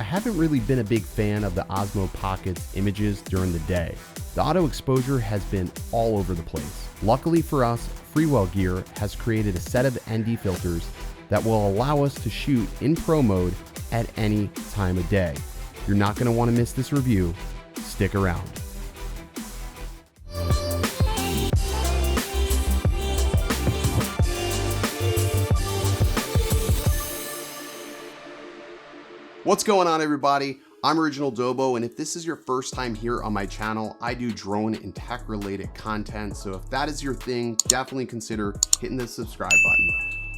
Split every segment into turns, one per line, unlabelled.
haven't really been a big fan of the Osmo Pocket's images during the day. The auto exposure has been all over the place. Luckily for us, Freewell Gear has created a set of ND filters that will allow us to shoot in pro mode at any time of day. You're not going to want to miss this review. Stick around. What's going on, everybody? I'm Original Dobo, and if this is your first time here on my channel, I do drone and tech related content. So if that is your thing, definitely consider hitting the subscribe button.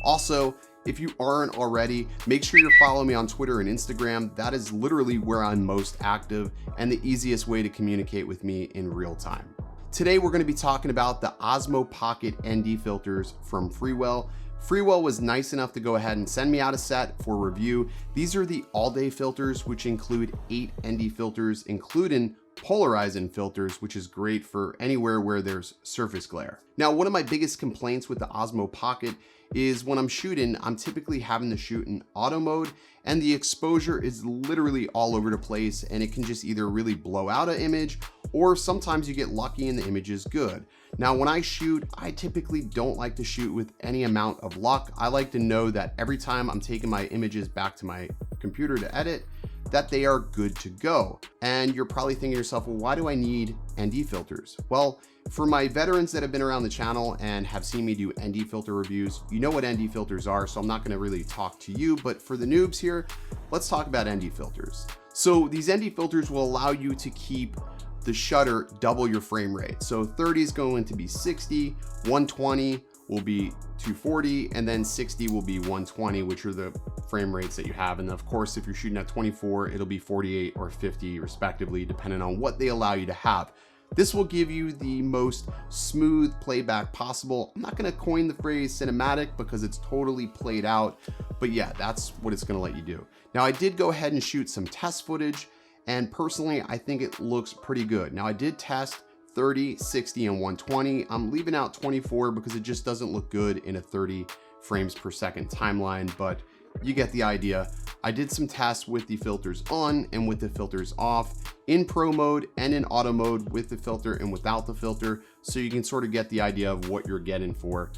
Also, if you aren't already, make sure you're following me on Twitter and Instagram. That is literally where I'm most active and the easiest way to communicate with me in real time. Today, we're going to be talking about the Osmo Pocket ND filters from Freewell. Freewell was nice enough to go ahead and send me out a set for review. These are the all-day filters, which include 8 ND filters, including polarizing filters, which is great for anywhere where there's surface glare. Now, one of my biggest complaints with the Osmo Pocket is when I'm shooting, I'm typically having to shoot in auto mode, and the exposure is literally all over the place, and it can just either really blow out an image, or sometimes you get lucky and the image is good. Now, when I shoot, I typically don't like to shoot with any amount of luck. I like to know that every time I'm taking my images back to my computer to edit, that they are good to go. And you're probably thinking to yourself, well, why do I need ND filters? Well, for my veterans that have been around the channel and have seen me do ND filter reviews, you know what ND filters are, so I'm not gonna really talk to you, but for the noobs here, let's talk about ND filters. So these ND filters will allow you to keep the shutter double your frame rate. So 30 is going to be 60, 120 will be 240, and then 60 will be 120, which are the frame rates that you have. And of course, if you're shooting at 24, it'll be 48 or 50 respectively, depending on what they allow you to have. This will give you the most smooth playback possible. I'm not gonna coin the phrase cinematic because it's totally played out, but yeah, that's what it's gonna let you do. Now, I did go ahead and shoot some test footage, and personally, I think it looks pretty good. Now, I did test 30, 60, and 120. I'm leaving out 24 because it just doesn't look good in a 30 frames per second timeline, but you get the idea. I did some tests with the filters on and with the filters off, in pro mode and in auto mode, with the filter and without the filter, so you can sort of get the idea of what you're getting for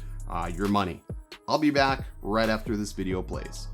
your money. I'll be back right after this video plays.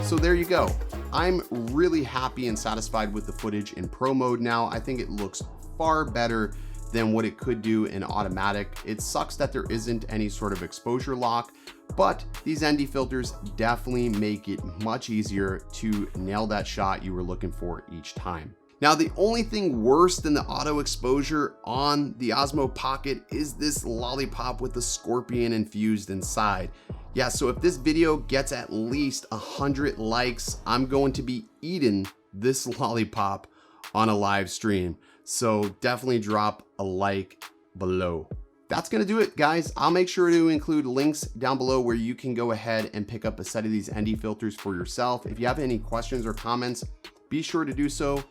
So there you go. I'm really happy and satisfied with the footage in pro mode now. I think it looks far better than what it could do in automatic. It sucks that there isn't any sort of exposure lock, but these ND filters definitely make it much easier to nail that shot you were looking for each time. Now, the only thing worse than the auto exposure on the Osmo Pocket is this lollipop with the scorpion infused inside. Yeah, so if this video gets at least 100 likes, I'm going to be eating this lollipop on a live stream. So definitely drop a like below. That's gonna do it, guys. I'll make sure to include links down below where you can go ahead and pick up a set of these ND filters for yourself. If you have any questions or comments, be sure to do so,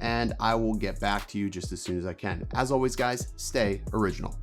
and I will get back to you just as soon as I can. As always, guys, stay original.